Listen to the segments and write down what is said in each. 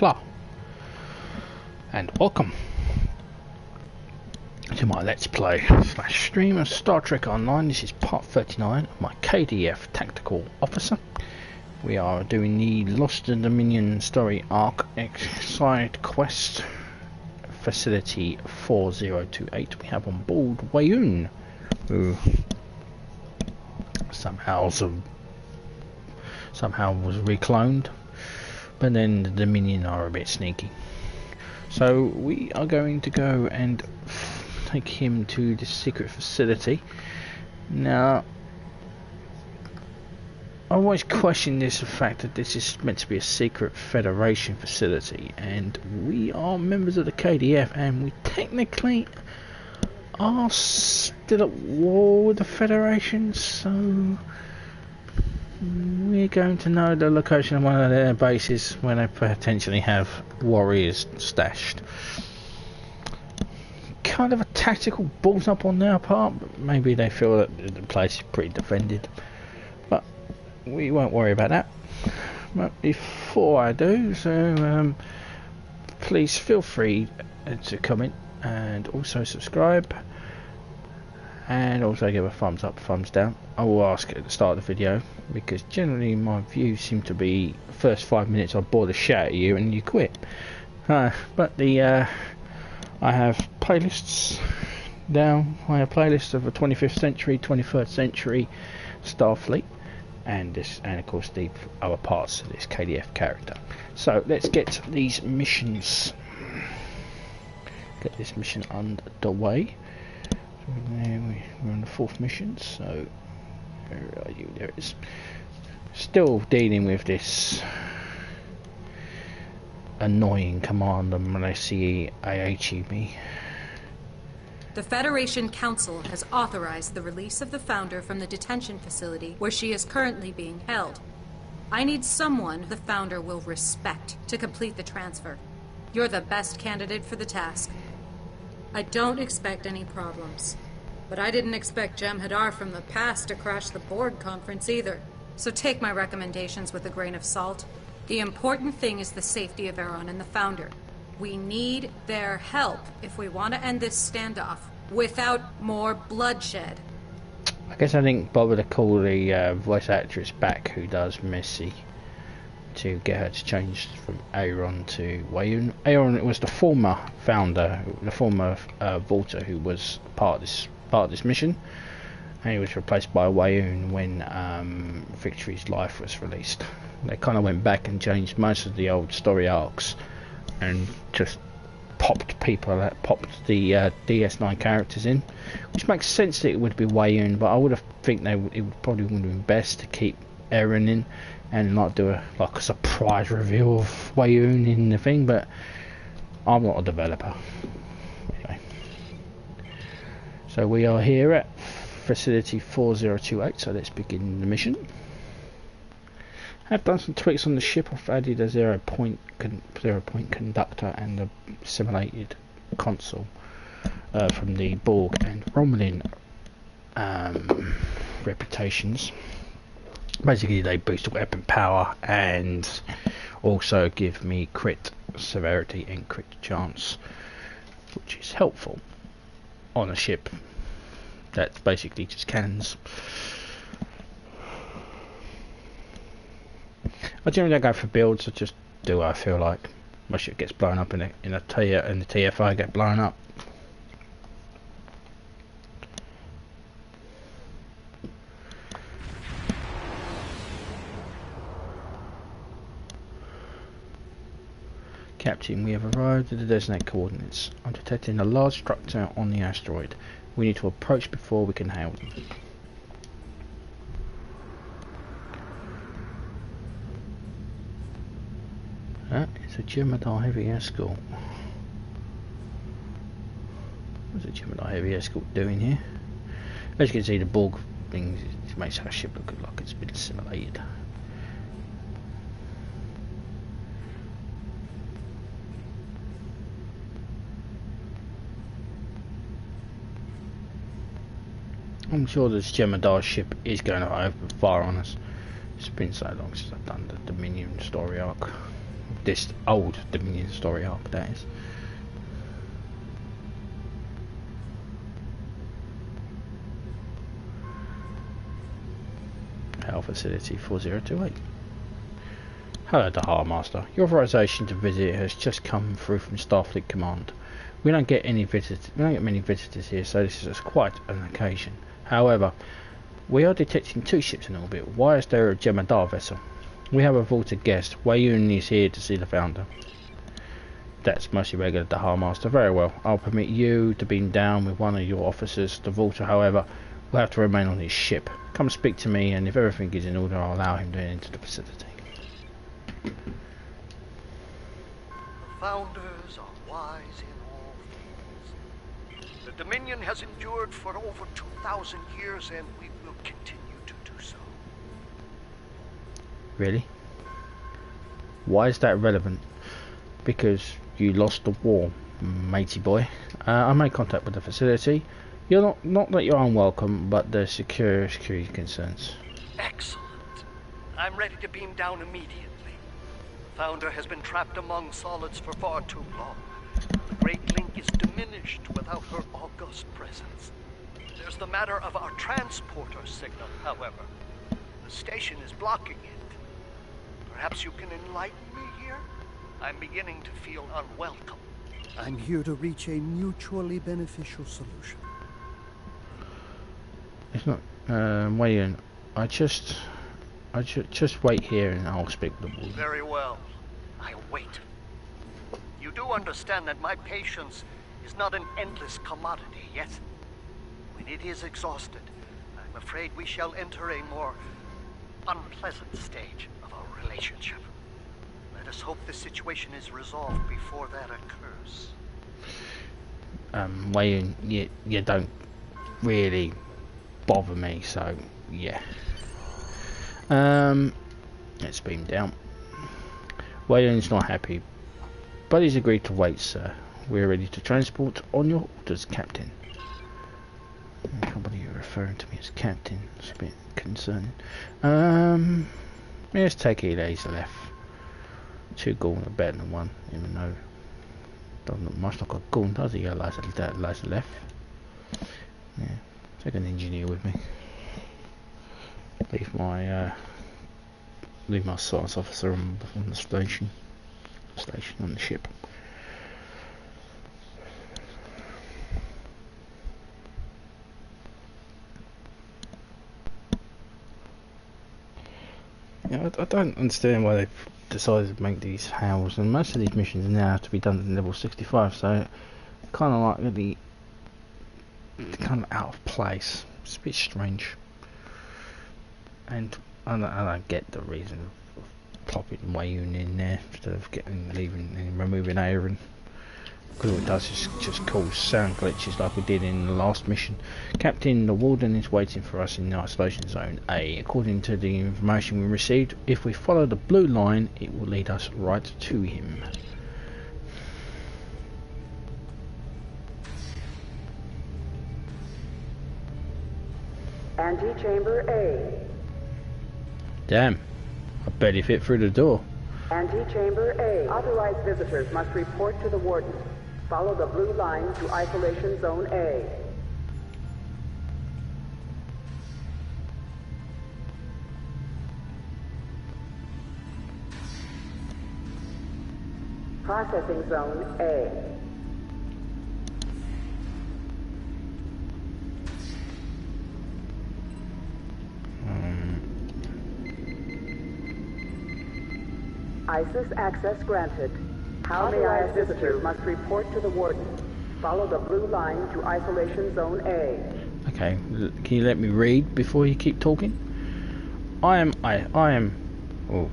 Templar, and welcome to my Let's Play / stream of Star Trek Online. This is part 39 of my KDF Tactical Officer. We are doing the Lost Dominion story arc side quest, Facility 4028. We have on board Weyoun, who somehow was recloned, but then the Dominion are a bit sneaky. So we are going to go and take him to the secret facility. Now, I always question the fact that this is meant to be a secret Federation facility, and we are members of the KDF, and we technically are still at war with the Federation, so we're going to know the location of one of their bases where they potentially have warriors stashed. Kind of a tactical balls up on their part, but maybe they feel that the place is pretty defended, but we won't worry about that. But before I do so, please feel free to comment and also subscribe, and also give a thumbs up, thumbs down. I will ask at the start of the video, because generally my views seem to be first 5 minutes I bore the shit out of you and you quit. But the I have playlists down. I have playlists of the 25th century, 21st century Starfleet, and of course the other parts of this KDF character. So let's get these missions. Get this mission underway. So we're on the 4th mission. So where are you? There it is. Still dealing with this annoying commander Malaysia AHEB. The Federation Council has authorized the release of the Founder from the detention facility where she is currently being held. I need someone the Founder will respect to complete the transfer. You're the best candidate for the task. I don't expect any problems, but I didn't expect Jem'Hadar from the past to crash the board conference either. So take my recommendations with a grain of salt. The important thing is the safety of Weyoun and the Founder. We need their help if we want to end this standoff without more bloodshed. I guess I didn't bother to call the voice actress back who does Missy to get her to change from Aaron to Weyoun. Aaron was the former founder, the former Volta, who was part of this mission, and he was replaced by Weyoun when Victory's Life was released. They kind of went back and changed most of the old story arcs and just popped the DS9 characters in, which makes sense that it would be Weyoun, but I would have think it would probably would have been best to keep Aaron in and not do a surprise reveal of Weyoun in the thing. But I'm not a developer anyway. So we are here at Facility 4028, so let's begin the mission. I've done some tweaks on the ship. I've added a 0 point conductor and a simulated console from the Borg and Romulan reputations. Basically they boost weapon power and also give me crit severity and crit chance, which is helpful on a ship that's basically just cannons. I generally don't go for builds. I just do what I feel like. My ship gets blown up in the TFI get blown up. Captain, we have arrived at the designated coordinates. I'm detecting a large structure on the asteroid. We need to approach before we can hail them. It's a Jem'Hadar heavy escort. What's a Jem'Hadar heavy escort doing here? As you can see, the Borg thing makes our ship look like it's been simulated. I'm sure this Jem'Hadar ship is going to open fire on us. It's been so long since I've done the Dominion story arc. this old Dominion story arc, that is. Health Facility 4028. Hello, the Master. Your authorization to visit has just come through from Starfleet Command. We don't get many visitors here, so this is quite an occasion. However, we are detecting 2 ships in orbit. Why is there a Jemadar vessel? We have a vaulted guest. Weyoun is here to see the Founder. That's mostly regular, the Master. Very well. I'll permit you to beam down with one of your officers. The vaulter, however, will have to remain on his ship. Come speak to me, and if everything is in order, I'll allow him to enter the facility. The Founders are wise in all things. The Dominion has endured for over 2,000 years, and we will continue to do so. Really? Why is that relevant? Because you lost the war, matey boy. I made contact with the facility. You're not that you're unwelcome, but the security concerns. Excellent. I'm ready to beam down immediately. The Founder has been trapped among solids for far too long. The Great Link is diminished without her august presence. There's the matter of our transporter signal, however. The station is blocking it. Perhaps you can enlighten me here? I'm beginning to feel unwelcome. I'm here to reach a mutually beneficial solution. It's not, Weyoun. I just wait here and I'll speak with the warden. Very well. I'll wait. You do understand that my patience is not an endless commodity, yes? When it is exhausted, I'm afraid we shall enter a more unpleasant stage of our relationship. Let us hope the situation is resolved before that occurs. Weyoun, you don't really bother me, so yeah. Let's beam down. Weyoun's not happy, but he's agreed to wait, sir. We're ready to transport on your orders, Captain. I can't believe you're referring to me as Captain. It's a bit concerning. Let's take it easy left. 2 Gorn are better than 1, even though doesn't look much like a Gorn, does he? Laser left. Yeah, take an engineer with me. Leave my science officer on the station on the ship. Yeah, I don't understand why they've decided to make these HALs, and most of these missions now have to be done at level 65, so kind of like really kind of out of place. It's a bit strange, and I don't get the reason of plopping Weyoun in there instead of leaving and removing Aaron, because all it does is just cause sound glitches like we did in the last mission. Captain, the warden is waiting for us in the isolation zone A. According to the information we received, if we follow the blue line, it will lead us right to him. Antechamber A. Damn, I barely fit through the door. Antechamber A. Authorized visitors must report to the warden. Follow the blue line to isolation zone A. Processing zone A. ISIS access granted. Authorized visitors must report to the warden. Follow the blue line to isolation zone A. Okay, can you let me read before you keep talking? I am oh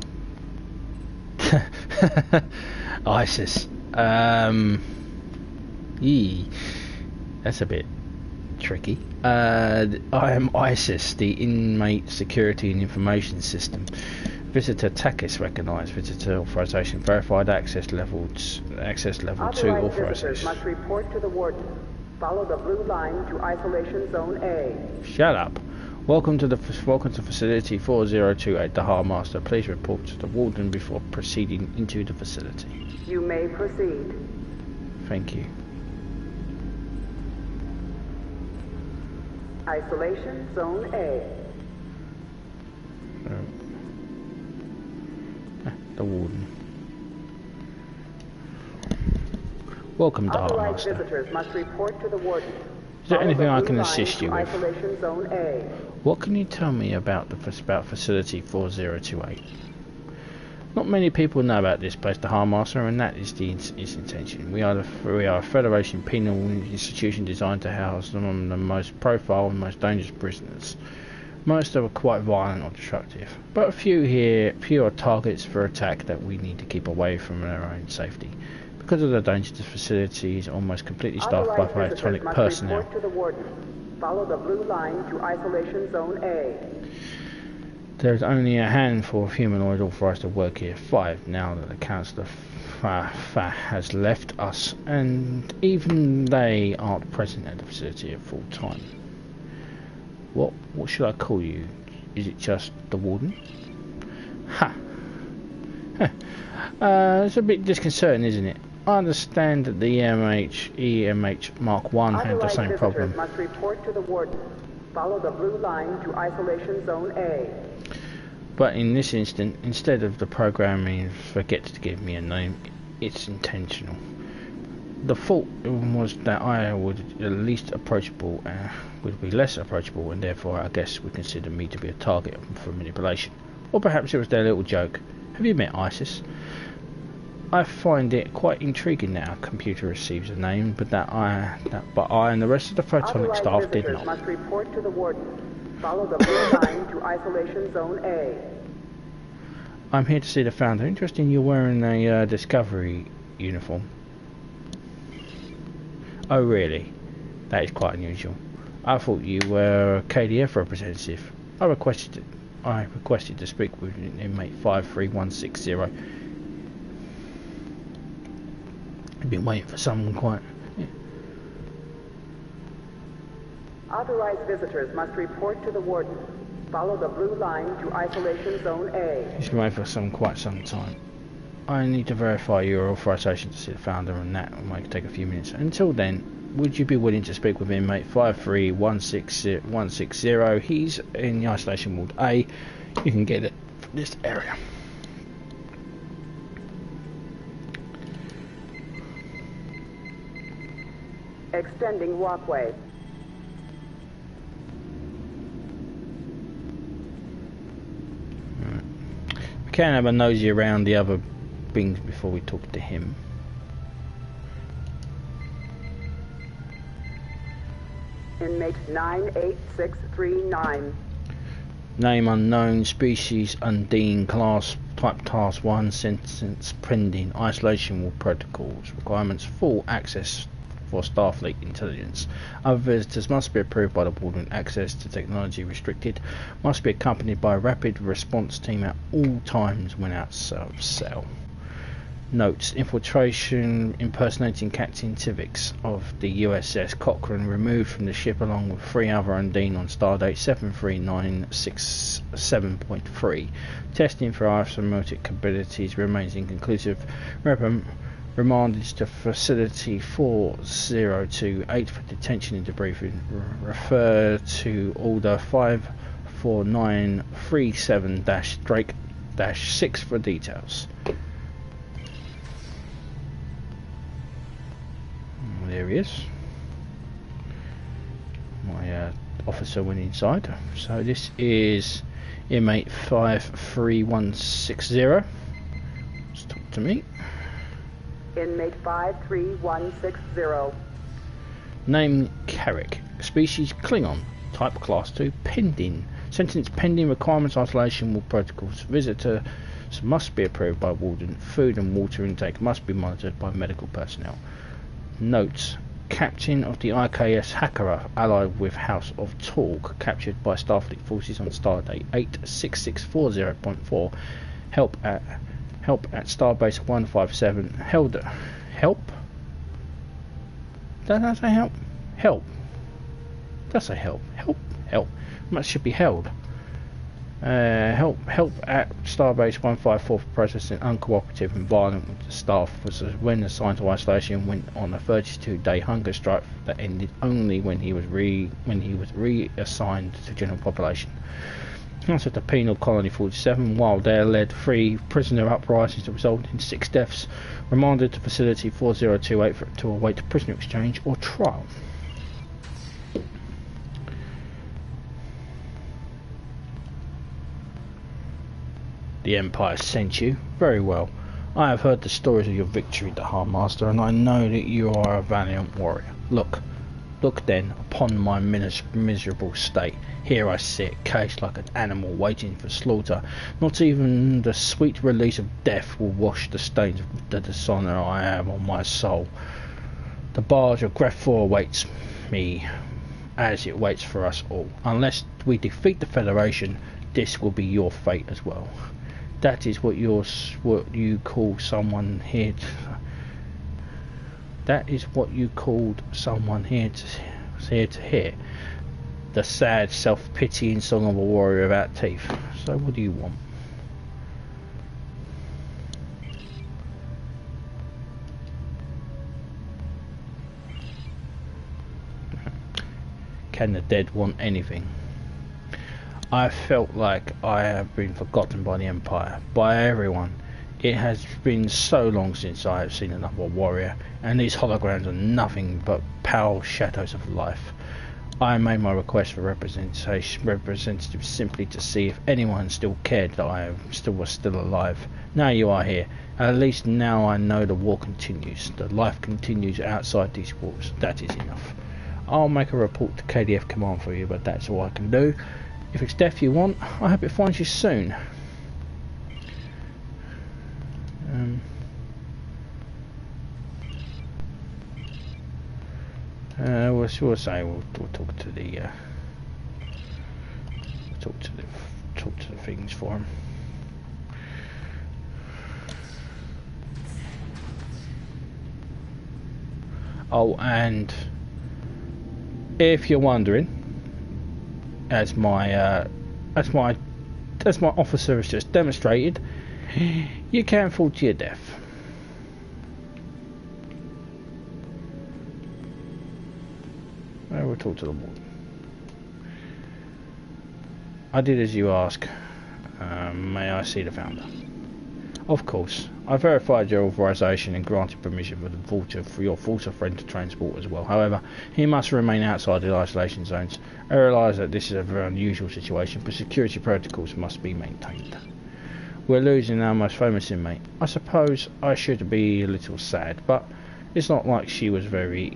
ISIS. That's a bit tricky. I am ISIS, the Inmate Security and Information System. Visitor TACIS recognized. Visitor authorization verified. Access level 2 authorization. Visitors must report to the warden. Follow the blue line to isolation zone A. Shut up. Welcome to facility 4028, the Hard Master. Please report to the Warden before proceeding into the facility. You may proceed. Thank you. Isolation Zone A. The Warden. Welcome to Hard Authorized Master. visitors must report to the Warden. Is there anything I Follow the can blue assist line you to with? Isolation Zone A. What can you tell me about facility 4028? Not many people know about this place, the Hard Master, and that is its intention. We are a Federation penal institution designed to house some of the most profile and most dangerous prisoners. Most are quite violent or destructive, but a few are targets for attack that we need to keep away from our own safety. Because of the danger, the facility is almost completely staffed by electronic personnel. Report to the Warden. Follow the blue line to Isolation Zone A. There is only a handful of humanoid authorized to work here. 5 now that the Councillor has left us, and even they aren't present at the facility at full time. What should I call you? Is it just the Warden? Ha! It's a bit disconcerting, isn't it? I understand that the EMH Mark 1 had the same problem. Must report to the Warden. Follow the blue line to Isolation Zone A. But in this instant, instead of the programming forget to give me a name, it's intentional. The fault was that I would be less approachable, and therefore I guess would consider me to be a target for manipulation. Or perhaps it was their little joke. Have you met ISIS? I find it quite intriguing that our computer receives a name, but I and the rest of the photonic staff did not. Must report to the Warden. Follow the blue line to Isolation Zone A. I'm here to see the Founder. Interesting, you're wearing a Discovery uniform. Oh, really? That is quite unusual. I thought you were a KDF representative. I requested to speak with inmate 53160. I've been waiting for someone quite... Yeah. Authorized visitors must report to the Warden. Follow the blue line to Isolation Zone A. He's been waiting for quite some time. I need to verify your authorization to see the Founder, and that might take a few minutes. Until then, would you be willing to speak with inmate 53160? He's in the isolation ward A. You can get it from this area. Extending walkway. We can have a nosy around the other things before we talk to him. Inmate 98639. Name unknown, species undine, class type task 1, sentence pending, isolation wall protocols, requirements full access for Starfleet intelligence. Other visitors must be approved by the Warden. Access to technology restricted. Must be accompanied by a rapid response team at all times when outside of cell. Notes: infiltration impersonating Captain Tivix of the USS Cochrane removed from the ship along with 3 other Undine on stardate 73967.3. Testing for arithmetic abilities remains inconclusive. Remanded to facility 4028 for detention and debriefing. Refer to order 54937-Drake-6 for details. There he is. My officer went inside. So this is inmate 53160. Let's talk to me. Inmate 53160. Name Carrick. Species Klingon. Type Class 2. Pending. Sentence pending. Requirements isolation wall protocols. Visitors must be approved by Warden. Food and water intake must be monitored by medical personnel. Notes: Captain of the IKS Hackera, allied with House of Torg, captured by Starfleet forces on Stardate 86640.4. Help at Starbase 157. Help? Did I say help? Help. Did I say help? Help. Help? Much should be held. Help at Starbase 154 for processing uncooperative and violent with the staff was when assigned to isolation went on a 32-day hunger strike that ended only when he was reassigned to general population. After the penal colony 47, while there led 3 prisoner uprisings that resulted in 6 deaths, remanded to facility 4028 to await prisoner exchange or trial. The Empire sent you. Very well. I have heard the stories of your victory, the Hard Master, and I know that you are a valiant warrior. Look then upon my miserable state. Here I sit, caged like an animal waiting for slaughter. Not even the sweet release of death will wash the stains of the dishonour I have on my soul. The barge of Greph 4 awaits me, as it waits for us all. Unless we defeat the Federation, this will be your fate as well. That is what you call someone here to... That is what you called someone here to hear. The sad, self-pitying song of a warrior without teeth. So what do you want? Can the dead want anything? I felt like I have been forgotten by the Empire, by everyone. It has been so long since I have seen another warrior, and these holograms are nothing but pale shadows of life. I made my request for representatives simply to see if anyone still cared that I was still alive. Now you are here. At least now I know the war continues. The life continues outside these walls. That is enough. I'll make a report to KDF command for you, but that's all I can do. If it's death you want, I hope it finds you soon. We'll say we'll talk to the talk to the things for him. Oh, and if you're wondering, as my officer has just demonstrated, you can fall to your death. We'll talk to the warden. I did as you ask. May I see the founder? Of course. I verified your authorization and granted permission for your Volta friend to transport as well. However, he must remain outside the isolation zones. I realise that this is a very unusual situation, but security protocols must be maintained. We're losing our most famous inmate. I suppose I should be a little sad, but it's not like she was very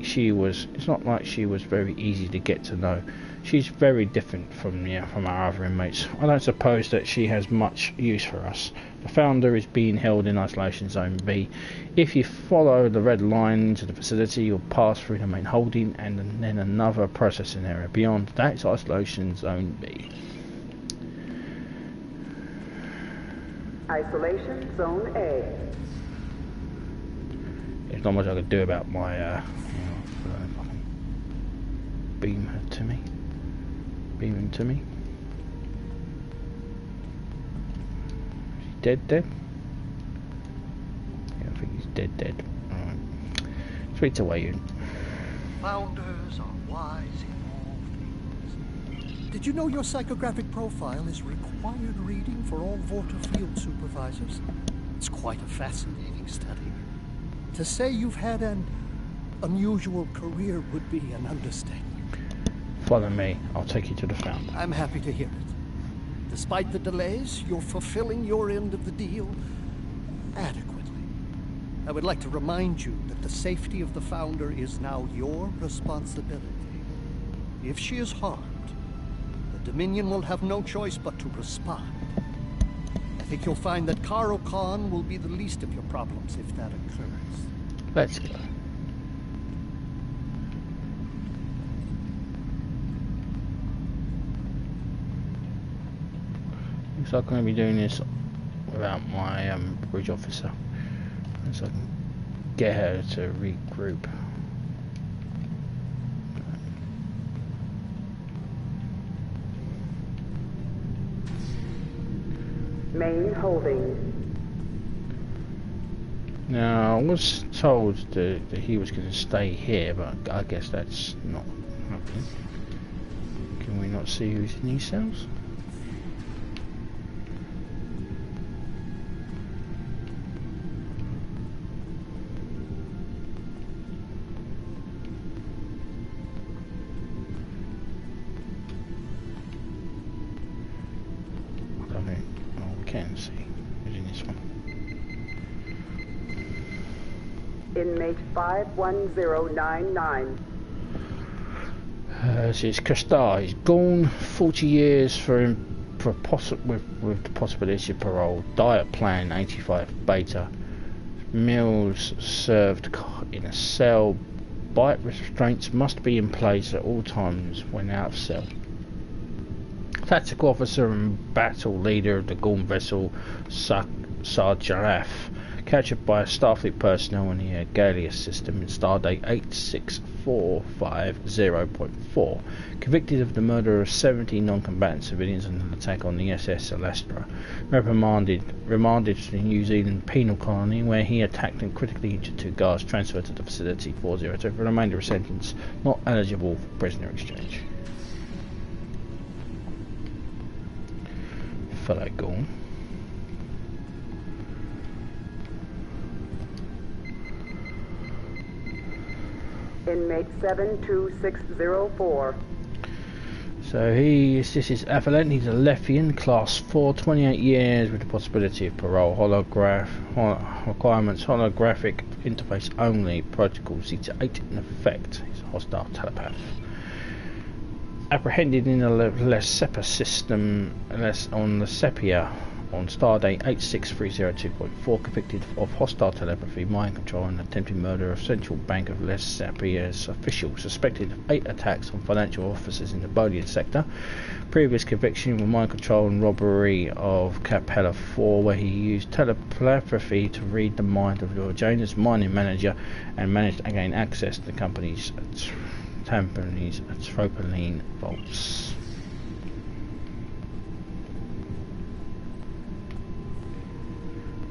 easy to get to know. She's very different from our other inmates. I don't suppose that she has much use for us. The founder is being held in Isolation Zone B. If you follow the red line into the facility, you'll pass through the main holding and then another processing area. Beyond that is Isolation Zone B. Isolation Zone A. There's not much I could do about my beam her to me. Beam him to me. Is he dead? Yeah, I think he's dead. Alright. Speak to Weyoun. Founders are wise in all things. Did you know your psychographic profile is required reading for all Vorta field supervisors? It's quite a fascinating study. To say you've had an unusual career would be an understatement. Follow me. I'll take you to the founder. I'm happy to hear it. Despite the delays, you're fulfilling your end of the deal adequately. I would like to remind you that the safety of the founder is now your responsibility. If she is harmed, the Dominion will have no choice but to respond. I think you'll find that Karo Khan will be the least of your problems if that occurs. Let's go. Looks like I'm going to be doing this without my bridge officer, so I can get her to regroup. Main holding. Now, I was told that he was going to stay here, but I guess that's not happening. Can we not see who's in these cells? I don't think. Oh, we can see who's in this one. Inmate 51099. So it's Kastar. He's gone 40 years with the possibility of parole. Diet plan 85 beta. Meals served in a cell. Bite restraints must be in place at all times when out of cell. Tactical officer and battle leader of the Gorn vessel Sarjaraf. Captured by Starfleet personnel in the Gallius system in Stardate 86450.4. Convicted of the murder of 70 non-combatant civilians in an attack on the SS Celestra. Remanded to the New Zealand penal colony where he attacked and critically injured 2 guards. Transferred to the facility 402 for the remainder of sentence. Not eligible for prisoner exchange. Fellow Gorn. Inmate 72604. So this is Avalent. He's a Lefian, class 4, 28 years with the possibility of parole. Requirements: holographic interface only. Protocol Zeta 8 in effect. He's a hostile telepath. Apprehended in the Lesepa system on the Sepia on Stardate 86302.4, convicted of hostile telepathy, mind control and attempted murder of Central Bank of Lesepia's official, suspected of 8 attacks on financial officers in the Bolian sector. Previous conviction for mind control and robbery of Capella 4, where he used telepathy to read the mind of Lord Janus, mining manager, and managed to gain access to the company's Tropoline vaults.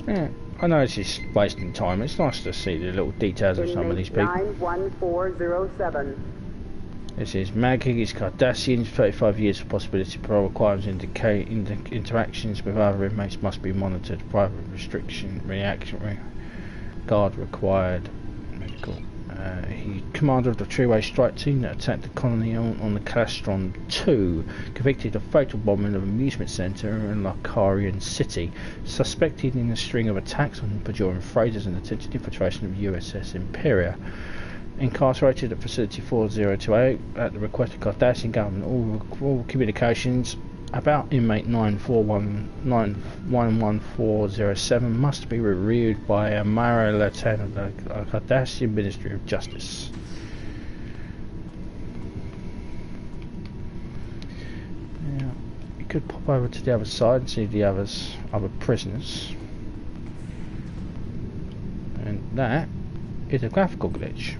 Yeah, I know this is wasting time. It's nice to see the little details of some of these people. 91407. This is Mag Higgins Cardassians, 35 years for possibility of parole. Requirements indicate interactions with other inmates must be monitored. Private restriction, reaction, guard required. Medical. He's commander of the three-way strike team that attacked the colony on the Calastron 2, convicted of fatal bombing of an amusement centre in Lacarian City, suspected in a string of attacks on Bajoran freighters and attempted infiltration of USS Imperia. Incarcerated at Facility 4028 at the request of Cardassian government. All communications about inmate 91407 must be reviewed by a Mara Lieutenant of the Cardassian Ministry of Justice. Now, we could pop over to the other side and see the other prisoners. And that is a graphical glitch.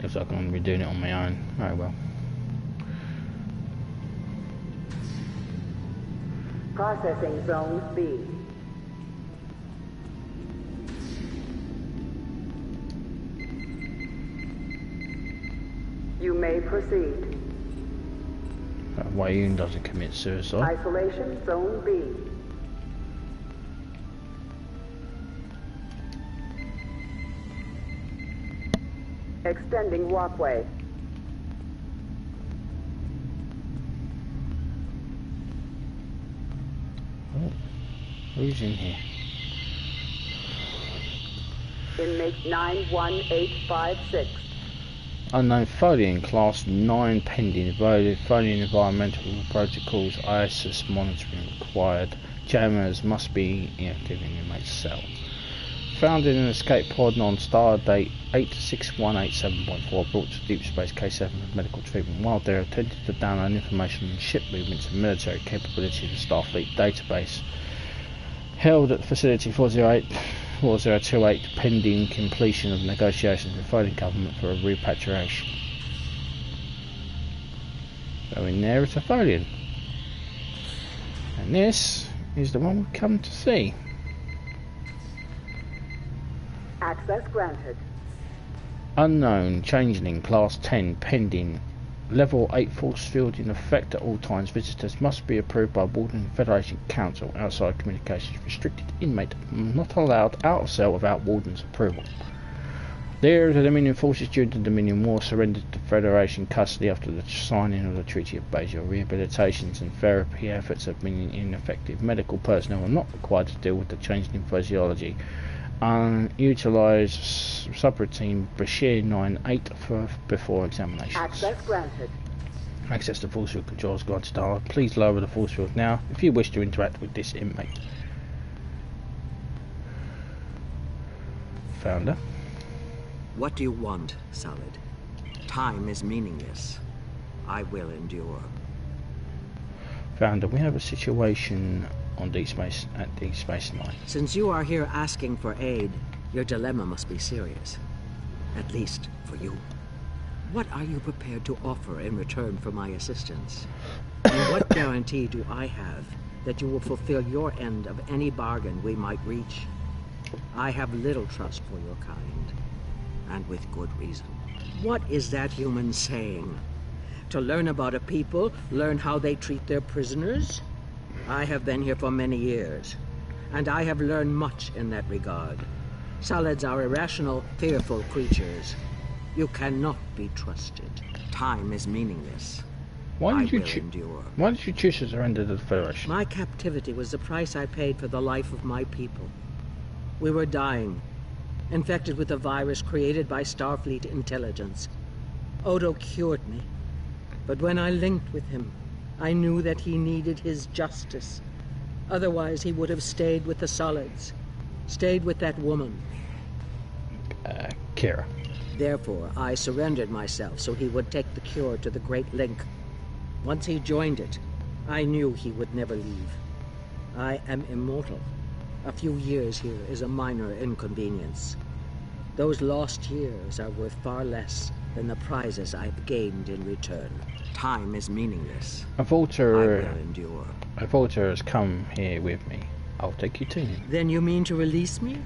Looks like I'm going to be doing it on my own. Oh well. Processing Zone B. You may proceed. Weyoun doesn't commit suicide. Isolation Zone B. Extending walkway. Oh, who's in here? Inmate 91856. Unknown Folian, Class 9 pending. Folian environmental protocols, ISIS monitoring required. jammers must be inactive in the inmate's cell. Found in an escape pod on star date 86187.4, brought to Deep Space K7 for medical treatment. While there, attempted to download information on ship movements and military capabilities of the Starfleet database. Held at Facility 4028 pending completion of negotiations with the Foreign government for a repatriation. So in there it's a Folian. And this is the one we've come to see. Access granted. Unknown, changeling, class 10, pending. Level 8 force field in effect at all times. Visitors must be approved by Warden Federation Council. Outside communications restricted. Inmate not allowed out of cell without Warden's approval. There, the Dominion forces during the Dominion War surrendered to Federation custody after the signing of the Treaty of Basel. Rehabilitations and therapy efforts have been ineffective. Medical personnel are not required to deal with the changeling physiology. Unutilized subroutine Bashir 9-8 for before examinations. Access granted. Access to force field controls granted. Please lower the force field now if you wish to interact with this inmate. Founder. What do you want, Solid? Time is meaningless. I will endure. Founder, we have a situation on Deep Space at Deep Space Nine. Since you are here asking for aid, your dilemma must be serious. At least for you. What are you prepared to offer in return for my assistance? And what guarantee do I have that you will fulfill your end of any bargain we might reach? I have little trust for your kind, and with good reason. What is that human saying? To learn about a people, learn how they treat their prisoners? I have been here for many years, and I have learned much in that regard. Solids are irrational, fearful creatures. You cannot be trusted. Time is meaningless. Why did you choose to surrender to the Federation? My captivity was the price I paid for the life of my people. We were dying, infected with a virus created by Starfleet intelligence. Odo cured me, but when I linked with him, I knew that he needed his justice. Otherwise, he would have stayed with the Solids. Stayed with that woman. Kira. Therefore, I surrendered myself so he would take the cure to the Great Link. Once he joined it, I knew he would never leave. I am immortal. A few years here is a minor inconvenience. Those lost years are worth far less than the prizes I've gained in return. Time is meaningless. A Volter. I will endure. A Volter has come here with me. I'll take you to him. Then you mean to release me?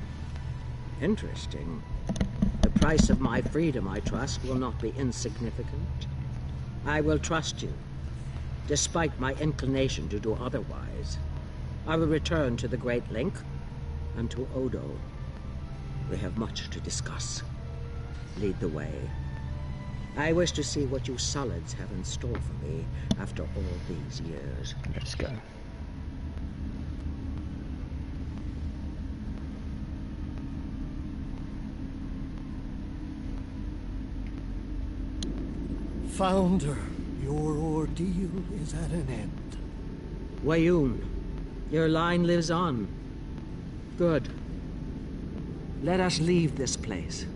Interesting. The price of my freedom, I trust, will not be insignificant. I will trust you, despite my inclination to do otherwise. I will return to the Great Link and to Odo. We have much to discuss. Lead the way. I wish to see what you Solids have in store for me after all these years. Let's go. Founder, your ordeal is at an end. Weyoun, your line lives on. Good. Let us leave this place.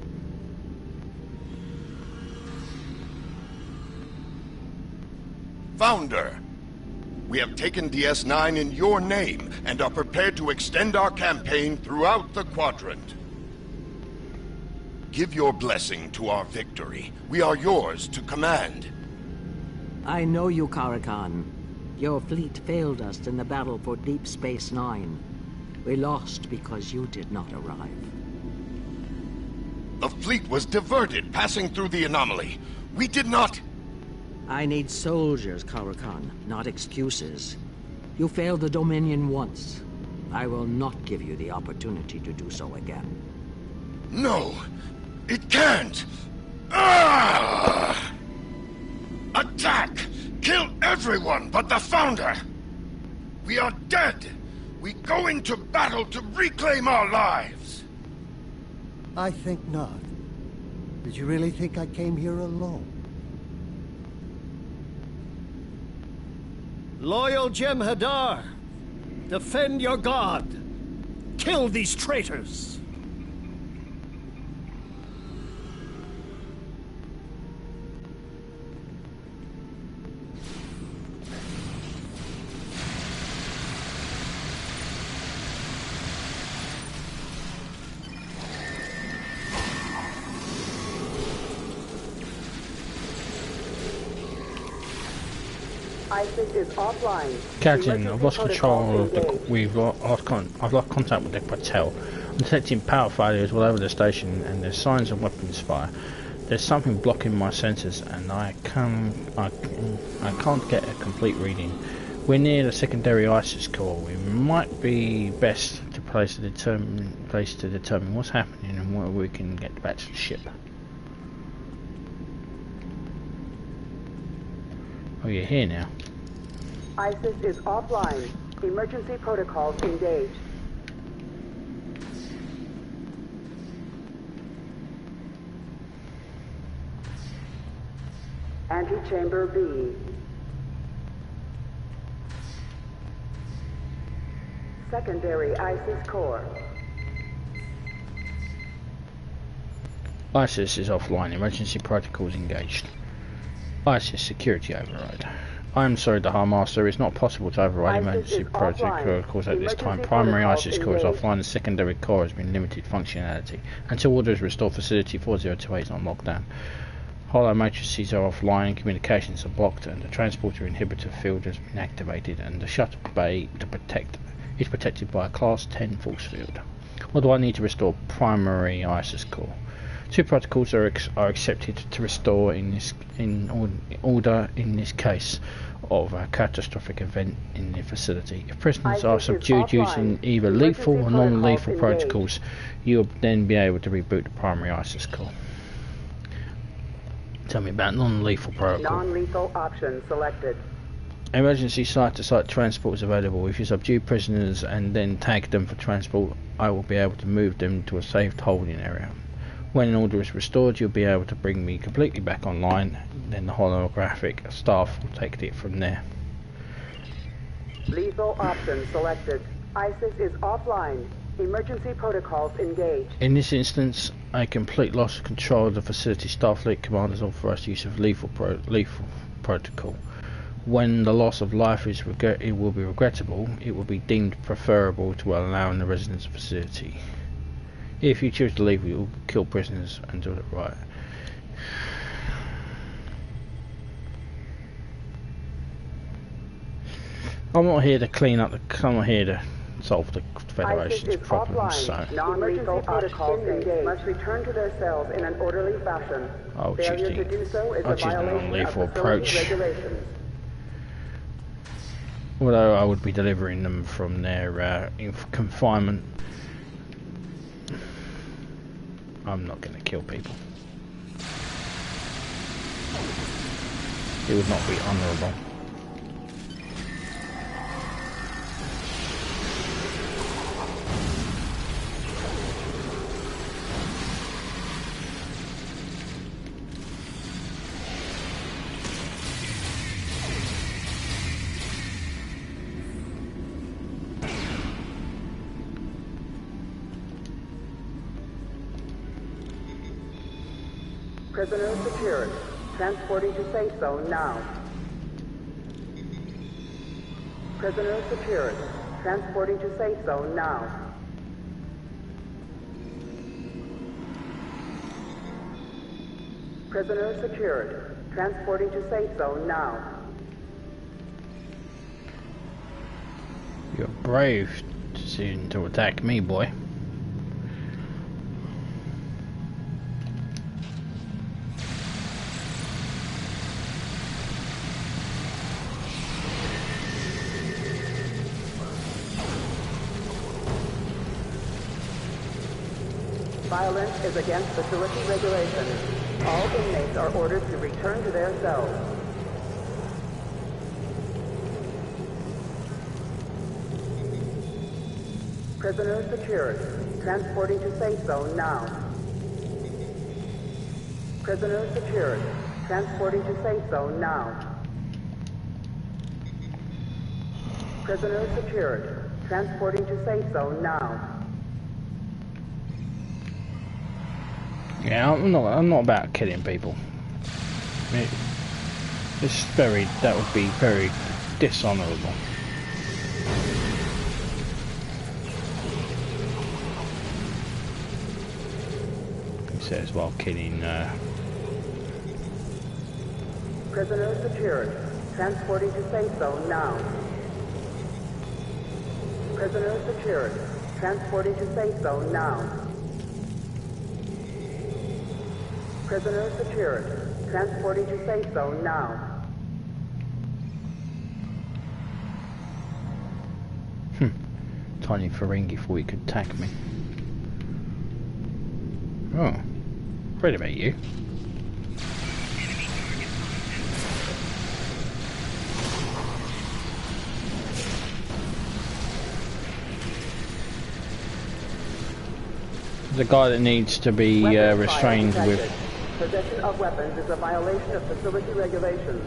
Founder, we have taken DS9 in your name and are prepared to extend our campaign throughout the quadrant. Give your blessing to our victory. We are yours to command. I know you, Karakan. Your fleet failed us in the battle for Deep Space Nine. We lost because you did not arrive. The fleet was diverted, passing through the anomaly. We did not... I need soldiers, Karakan, not excuses. You failed the Dominion once. I will not give you the opportunity to do so again. No! It can't! Ah! Attack! Kill everyone but the Founder! We are dead! We go into battle to reclaim our lives! I think not. Did you really think I came here alone? Loyal Jem'Hadar, Defend your god! Kill these traitors! ISIS is offline. Captain, I've lost control of the. I've lost contact with the cartel. I'm detecting power failures all over the station, and there's signs of weapons fire. There's something blocking my sensors, and I can't get a complete reading. We're near the secondary ISIS core. It might be best to place to determine what's happening and where we can get back to the ship. Oh, you're here now. ISIS is offline. Emergency protocols engaged. Antechamber B. Secondary ISIS core. ISIS is offline. Emergency protocols engaged. ISIS security override. I am sorry, the Master. It's not possible to override emergency protocols at this time. Primary ISIS core is offline and secondary core has been limited functionality. Until orders restore, facility 4028 is on lockdown. Hollow matrices are offline, communications are blocked, and the transporter inhibitor field has been activated, and the shuttle bay is protected by a Class 10 force field. What do I need to restore? Primary ISIS core. 2 protocols are accepted to restore in this case of a catastrophic event in the facility. If prisoners are subdued using either lethal or non-lethal protocols, you will then be able to reboot the primary ISIS core. Tell me about non-lethal protocol. Non-lethal option selected. Emergency site-to-site transport is available. If you subdue prisoners and then tag them for transport, I will be able to move them to a safe holding area. When an order is restored, you'll be able to bring me completely back online. Then the holographic staff will take it from there. Lethal option selected. ISIS is offline. Emergency protocols engaged. In this instance, a complete loss of control of the facility. Starfleet commanders authorized use of lethal protocol. When the loss of life it will be regrettable, it will be deemed preferable to allowing the residents of the facility. If you choose to leave, we will kill prisoners and do it right. I'm not here to clean up I'm not here to solve the Federation's problems, so... Non-lethal protocols engaged must return to their cells in an orderly fashion. I'll choose the violation non-lethal of approach. Regulations. Although I would be delivering them from their confinement. I'm not going to kill people. It would not be honourable. Prisoner secured. Transporting to safe zone now. Prisoner secured. Transporting to safe zone now. Prisoner secured. Transporting to safe zone now. You're a brave decision to attack me, boy. Violence is against facility regulations. All inmates are ordered to return to their cells. Prisoner secured. Transporting to safe zone now. Prisoner secured. Transporting to safe zone now. Prisoner secured. Transporting to safe zone now. Yeah, I'm not about killing people. That would be very dishonourable. He says while killing. Prisoner secured. Transporting to safe zone now. Prisoner secured. Transporting to safe zone now. Prisoner secured. Transporting to safe zone now. Tiny Ferengi thought he could attack me. Oh, read about you. The guy that needs to be restrained with. Possession of weapons is a violation of facility regulations.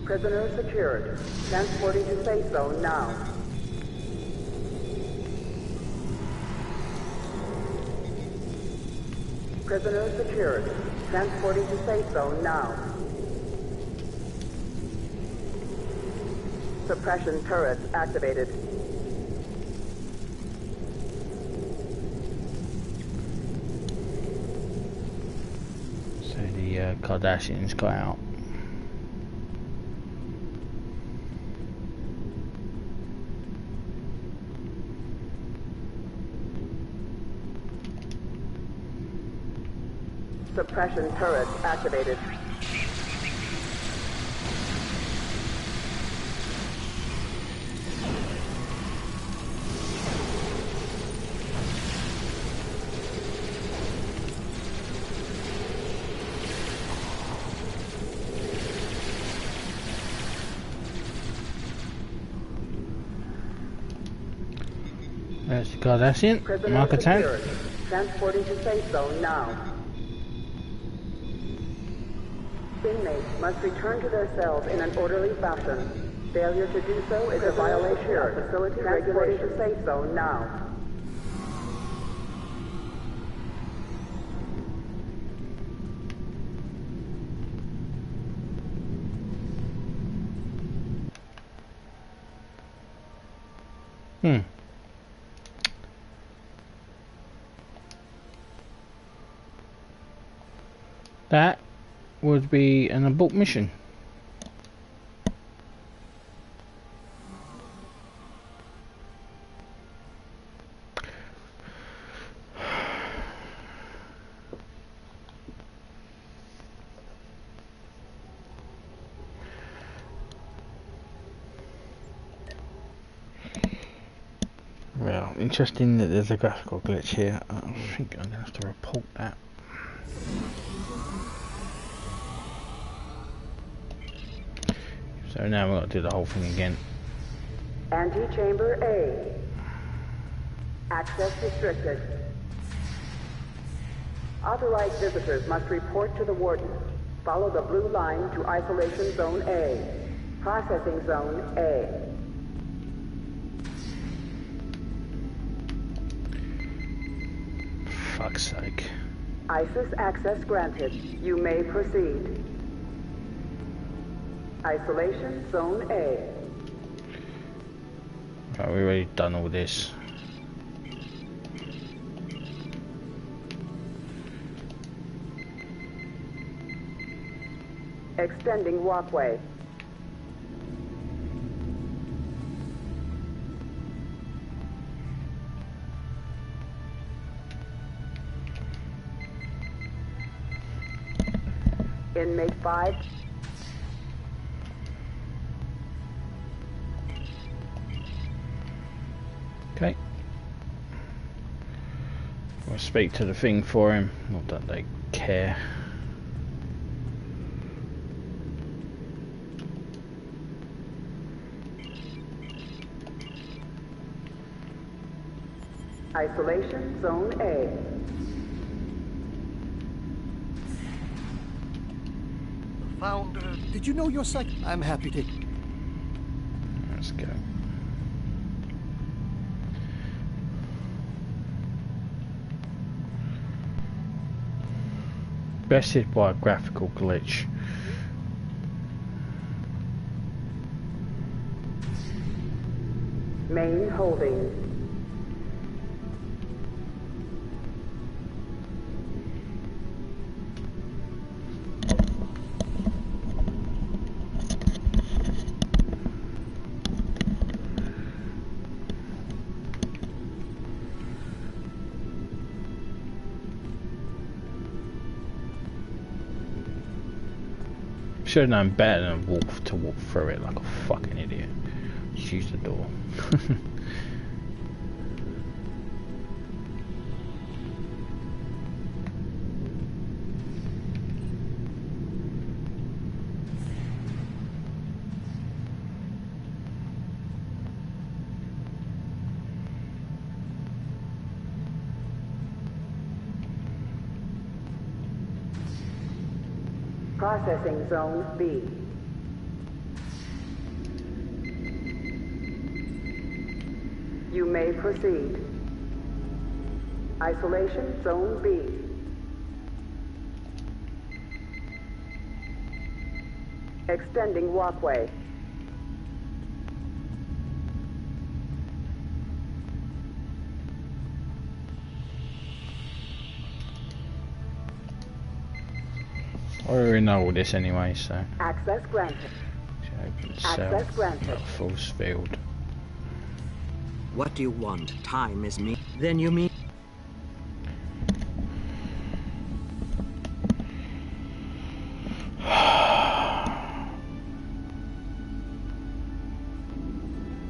Prisoner secured. Transporting to safe zone now. Prisoner secured. Transporting to safe zone now. Suppression turrets activated. So the Kardashians got out. Suppression turrets activated. There's the Kardashian. Prisoner Marker 10. secured. Transporting to safe zone now. Inmates must return to their cells in an orderly fashion. Failure to do so is a violation of facility regulations. To safe zone now. That would be an abort mission. Well, interesting that there's a graphical glitch here. I think I'm going to have to report that. So now we've got to do the whole thing again. Antechamber A. Access restricted. Authorized visitors must report to the warden. Follow the blue line to isolation zone A. Processing zone A. Fuck's sake. ISIS access granted. You may proceed. Isolation zone A. Right, we've already done all this. Extending walkway. Inmate 5. Okay. We'll speak to the thing for him. Not that they care. Isolation Zone A. The Founder... Did you know your psych... I'm happy to... Let's go. Bested by a graphical glitch. Main holding. Should have known better than walk through it like a fucking idiot. Just use the door. Processing Zone B. You may proceed. Isolation Zone B. Extending walkway. I already know all this anyway, so. Access granted. Open Access cell. granted. Force field. What do you want? Time is me. Then you mean...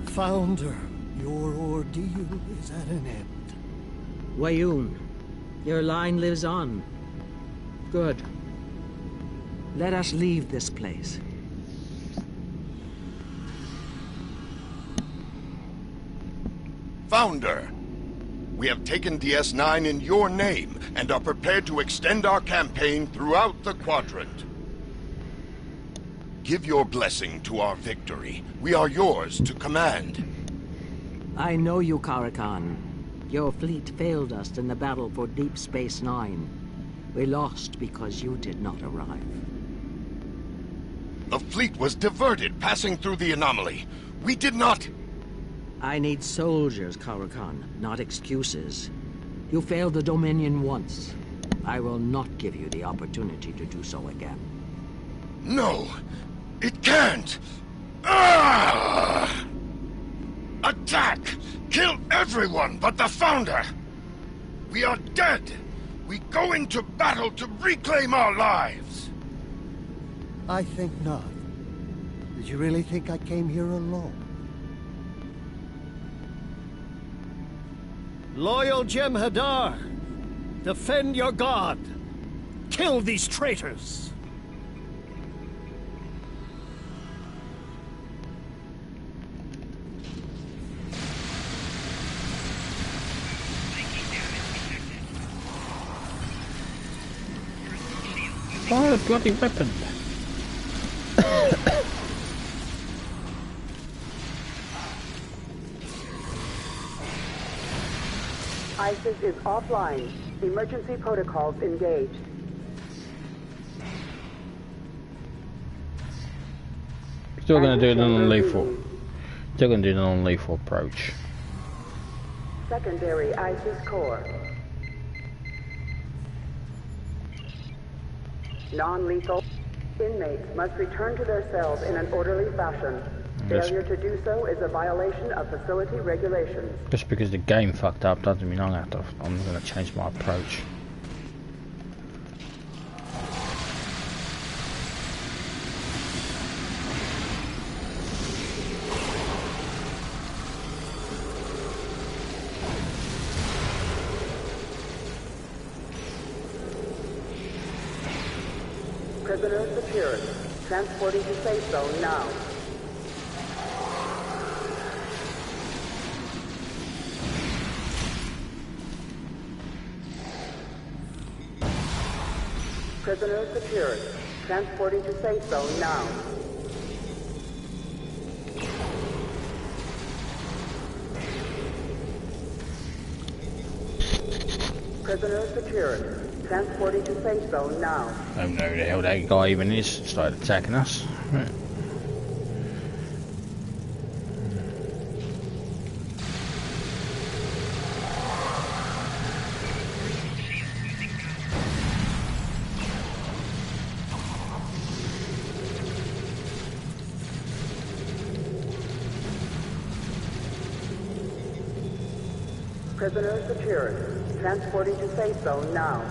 Founder, your ordeal is at an end. Weyoun, your line lives on. Good. Let us leave this place. Founder, we have taken DS9 in your name and are prepared to extend our campaign throughout the quadrant. Give your blessing to our victory. We are yours to command. I know you, Karakan. Your fleet failed us in the battle for Deep Space Nine. We lost because you did not arrive. The fleet was diverted passing through the anomaly. We did not... I need soldiers, Karakan, not excuses. You failed the Dominion once. I will not give you the opportunity to do so again. No, it can't! Ah! Attack! Kill everyone but the Founder! We are dead! We go into battle to reclaim our lives! I think not. Did you really think I came here alone? Loyal Jem'Hadar! Defend your god! Kill these traitors! Fire the bloody weapon! ISIS is offline. Emergency protocols engaged. Still gonna do the non-lethal. Still gonna do the non-lethal approach. Secondary ISIS core. Non-lethal. Inmates must return to their cells in an orderly fashion. Failure to do so is a violation of facility regulations. Just because the game fucked up doesn't mean I'm gonna change my approach. Prisoner secured. Transporting to safe zone now. Prisoners secured. Transporting to safe zone now. Prisoners secured. Transporting to safe zone now. I don't know who the hell that guy even is. Started attacking us. Right. Prisoners secured. Transporting to safe zone now.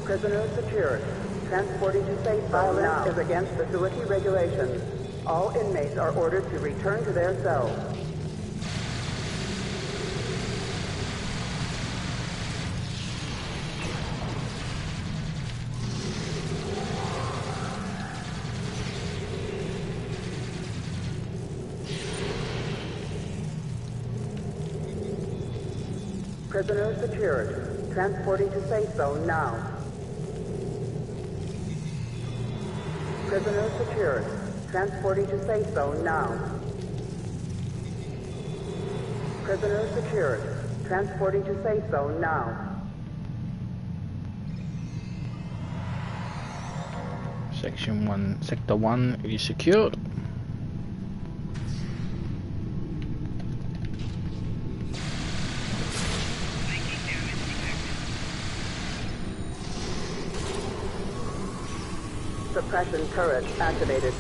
Prisoners secured. Transporting to safe zone now. Violence is against facility regulations. All inmates are ordered to return to their cells. Prisoners secured. Transporting to safe zone now. Prisoners secured. Transporting to safe zone now. Prisoners secured. Transporting to safe zone now. Section 1, Sector 1 is secured. Suppression turret activated.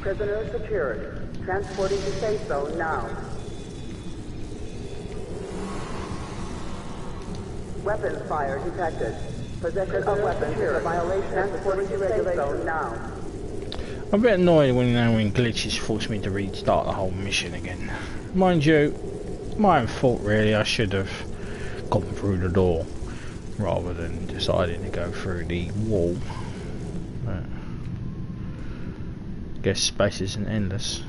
Prisoners secured. Transporting to safe zone now. Weapons fire detected. Possession of weapons is a violation of security regulations now. I'm a bit annoyed when glitches force me to restart the whole mission again. Mind you, my own fault really. I should have gone through the door rather than deciding to go through the wall. But I guess space isn't endless.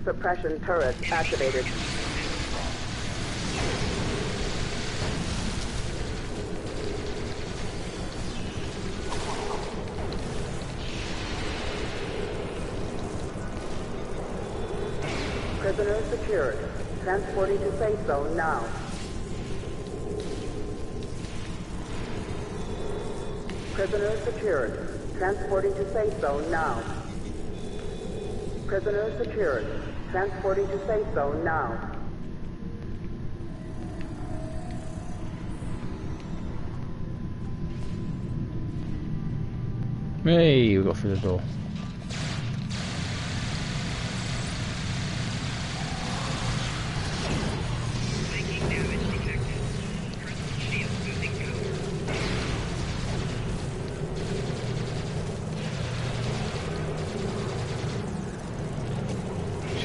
Suppression turret activated. Prisoners secured. Transporting to safe zone now. Prisoners secured. Transporting to safe zone now. Prisoners secured. Transporting to safe zone now. Hey, we got through the door.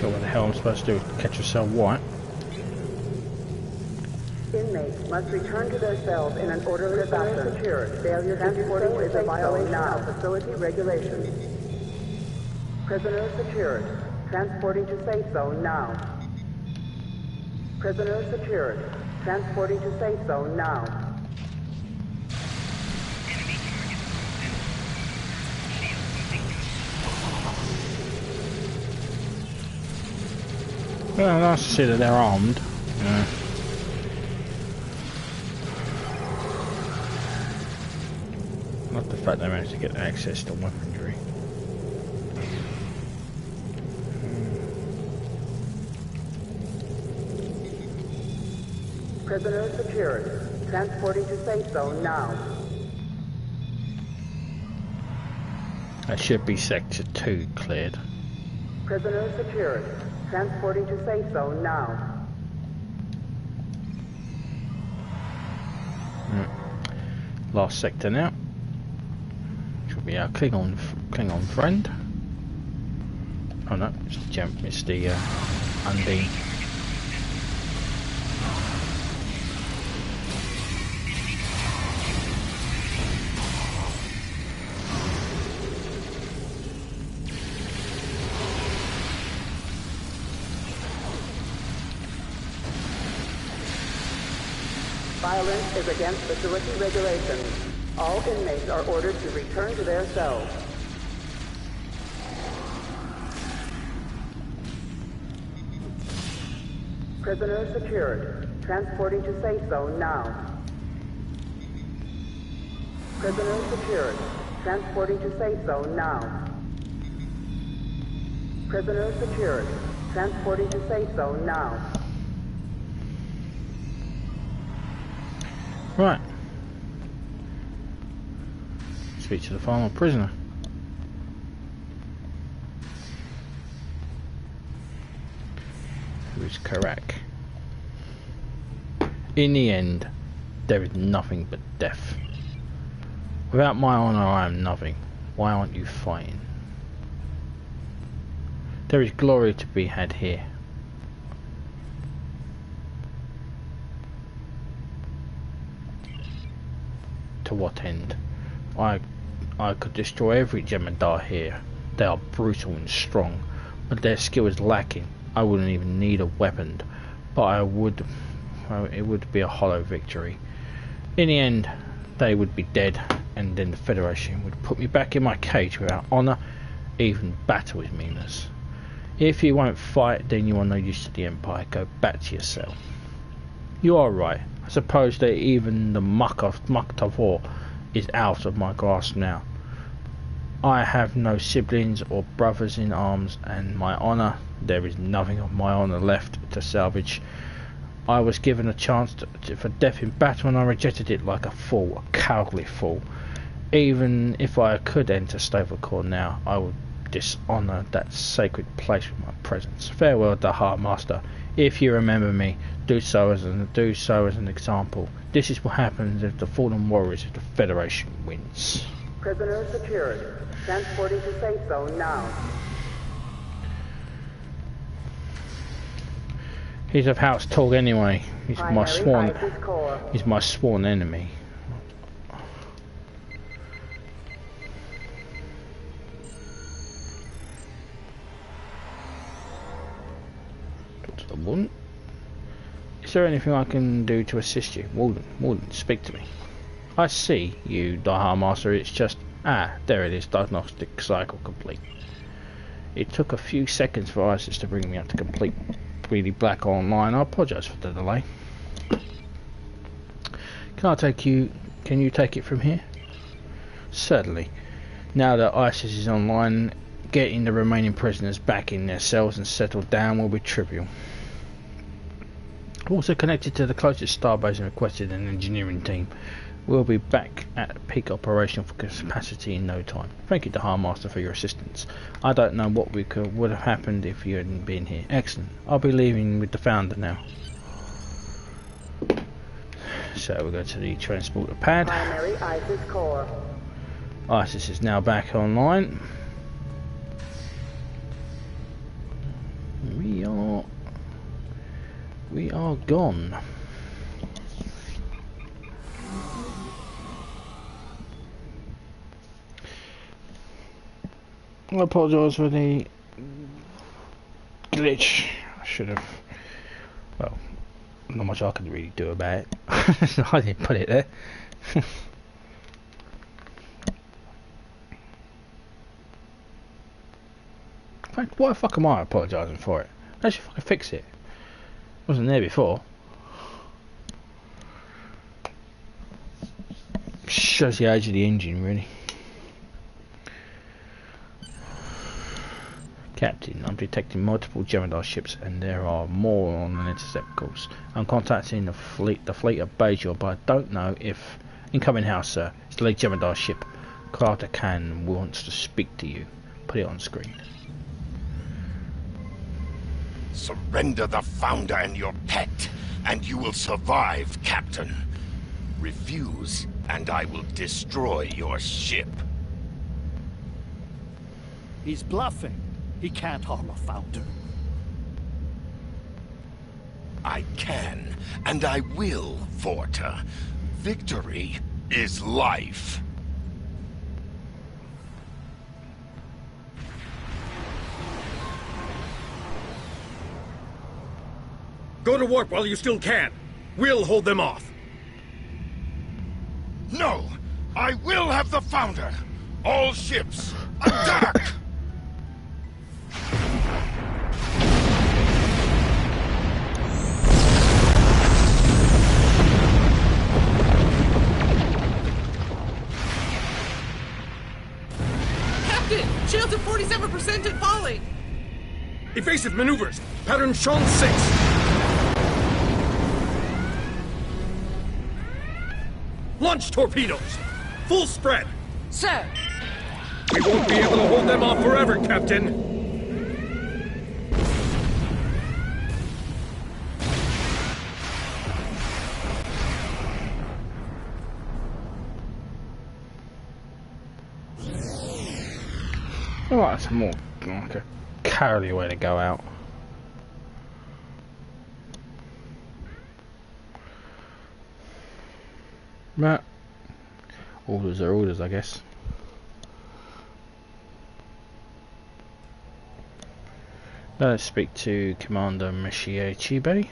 What the hell I'm supposed to do? Catch yourself what? Inmates must return to their cells in an orderly fashion. Secured. Failure to do so is a violation of facility regulations. Prisoners secured. Transporting to safe zone now. Prisoners secured. Transporting to safe zone now. Well, nice to see that they're armed. Yeah. Not the fact they managed to get access to weaponry. Prisoners secured. Transporting to safe zone now. That should be Sector 2 cleared. Prisoners secured. Transporting to safe zone now. Last sector now. Which will be our Klingon friend. Oh no, it's the Undine. Violence is against facility regulations. All inmates are ordered to return to their cells. Prisoners secured. Transporting to safe zone now. Prisoners secured. Transporting to safe zone now. Prisoners secured. Transporting to safe zone now. Right. Speak to the final prisoner. Who is Karak. In the end, there is nothing but death. Without my honour, I am nothing. Why aren't you fighting? There is glory to be had here. To what end? I could destroy every Jem'Hadar here. They are brutal and strong, but their skill is lacking. I wouldn't even need a weapon, but it would be a hollow victory. In the end, they would be dead, and then the Federation would put me back in my cage without honour. Even battle is meaningless. If you won't fight, then you are no use to the Empire. Go back to your cell. You are right. I suppose that even the muck of war is out of my grasp now. I have no siblings or brothers in arms, and my honour, there is nothing of my honour left to salvage. I was given a chance for death in battle, and I rejected it like a fool, a cowardly fool. Even if I could enter Stavacor now, I would dishonour that sacred place with my presence. Farewell, Dahar Master. If you remember me, do so as an example. This is what happens if the fallen warriors of the Federation wins. Prisoners secured. Transporting to safe zone now. He's of House Talk anyway. He's my sworn enemy. Warden. Is there anything I can do to assist you? Warden, speak to me. I see you, Dahar Master. It's just... there it is. Diagnostic cycle complete. It took a few seconds for ISIS to bring me up to complete really black online. I apologise for the delay. Can you take it from here? Certainly. Now that ISIS is online, getting the remaining prisoners back in their cells and settled down will be trivial. Also connected to the closest starbase and requested an engineering team. We'll be back at peak operational capacity in no time. Thank you, Dahar Master, for your assistance. I don't know what would have happened if you hadn't been here. Excellent. I'll be leaving with the Founder now. So we'll go to the transporter pad. Primary ISIS core. ISIS is now back online. We are gone. I apologise for the glitch. I should have... Well, not much I can really do about it. I didn't put it there. In fact, why the fuck am I apologising for it? I should fucking fix it. Wasn't there before. Shows the age of the engine, really. Captain, I'm detecting multiple Jem'Hadar ships, and there are more on an intercept course. I'm contacting the fleet of Bajor, but I don't know if... Incoming house, sir. It's the late Jem'Hadar ship. Carter Khan wants to speak to you. Put it on screen. Surrender the Founder and your pet, and you will survive, Captain. Refuse, and I will destroy your ship. He's bluffing. He can't harm a founder. I can, and I will, Vorta. Victory is life. Go to warp while you still can. We'll hold them off. No! I will have the founder! All ships, attack! Captain! Shields at 47% and falling! Evasive maneuvers. Pattern shown 6. Launch torpedoes! Full spread! Sir! We won't be able to hold them off forever, Captain! Alright, that's more like a cowardly way to go out. But orders are orders, I guess. Let's speak to Commander Chibe.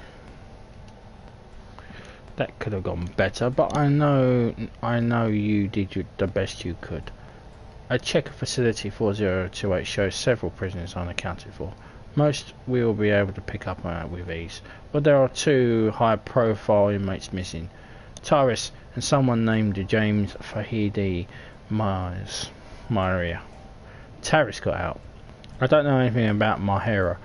That could have gone better, but I know you did the best you could. A check of facility 4028 shows several prisoners unaccounted for. Most we will be able to pick up with ease, but there are 2 high-profile inmates missing. Taris and someone named James Fahidi Maria. Taris got out. I don't know anything about Mahera,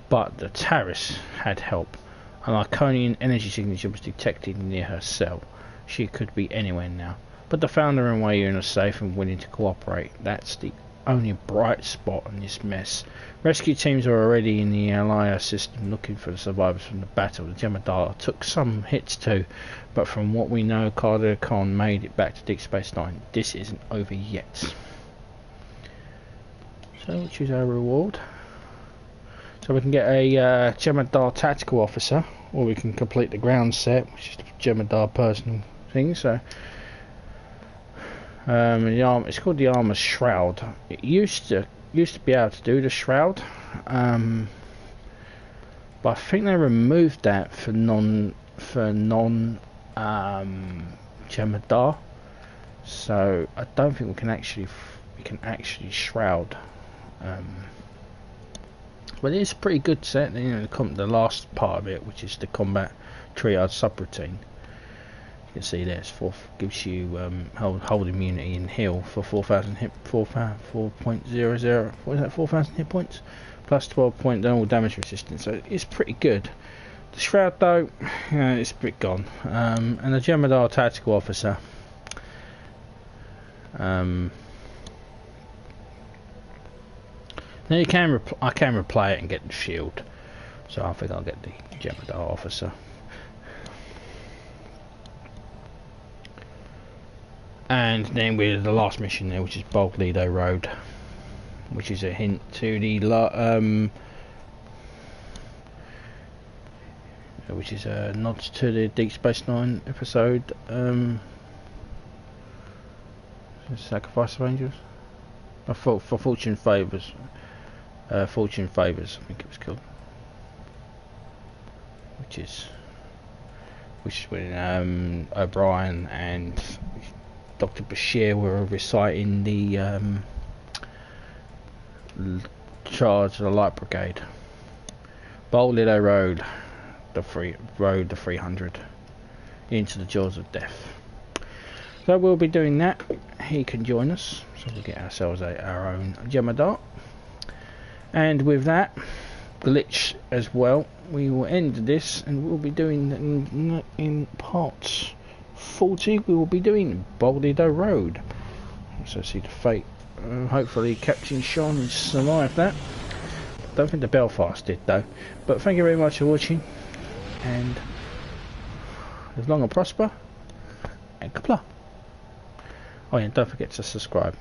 but the Taris had help. An Iconian energy signature was detected near her cell. She could be anywhere now. But the founder and Weyoun are safe and willing to cooperate. That's the only bright spot in this mess. Rescue teams are already in the Alliance system looking for the survivors from the battle. The Jem'Hadar took some hits too, but from what we know, KDF made it back to Deep Space Nine. This isn't over yet. So we'll choose our reward. So we can get a Jem'Hadar tactical officer, or we can complete the ground set, which is the Jem'Hadar personal thing. So it's called the Armor Shroud. It used to be able to do the shroud, but I think they removed that for non Jem'Hadar. So I don't think we can actually shroud. But it is a pretty good set. You know, the last part of it, which is the combat triage subroutine. You can see there, gives you hold immunity and heal for 4,000 hit 4.00. What is that? 4,000 hit points plus 12 point normal damage resistance. So it's pretty good. The shroud though, it's a bit gone. And the Jem'Hadar tactical officer. Now I can replay it and get the shield. So I think I'll get the Jem'Hadar officer. And then with the last mission there, which is Lido Road, which is a hint to the which is a nod to the Deep Space Nine episode, Sacrifice of Angels. For Fortune Favours. Fortune Favours, I think it was called. Which is when O'Brien and Dr. Bashir were reciting the charge of the Light Brigade. Lido Road, the 300, into the jaws of death. So we'll be doing that. He can join us, so we'll get ourselves our own Jem'Hadar. And with that glitch as well, we will end this, and we'll be doing in part 40. We will be doing Lido Road. So see the fate. Hopefully Captain Sean has survived that. Don't think the Belfast did though. But thank you very much for watching, and live long and prosper, and kapla. Oh yeah, don't forget to subscribe.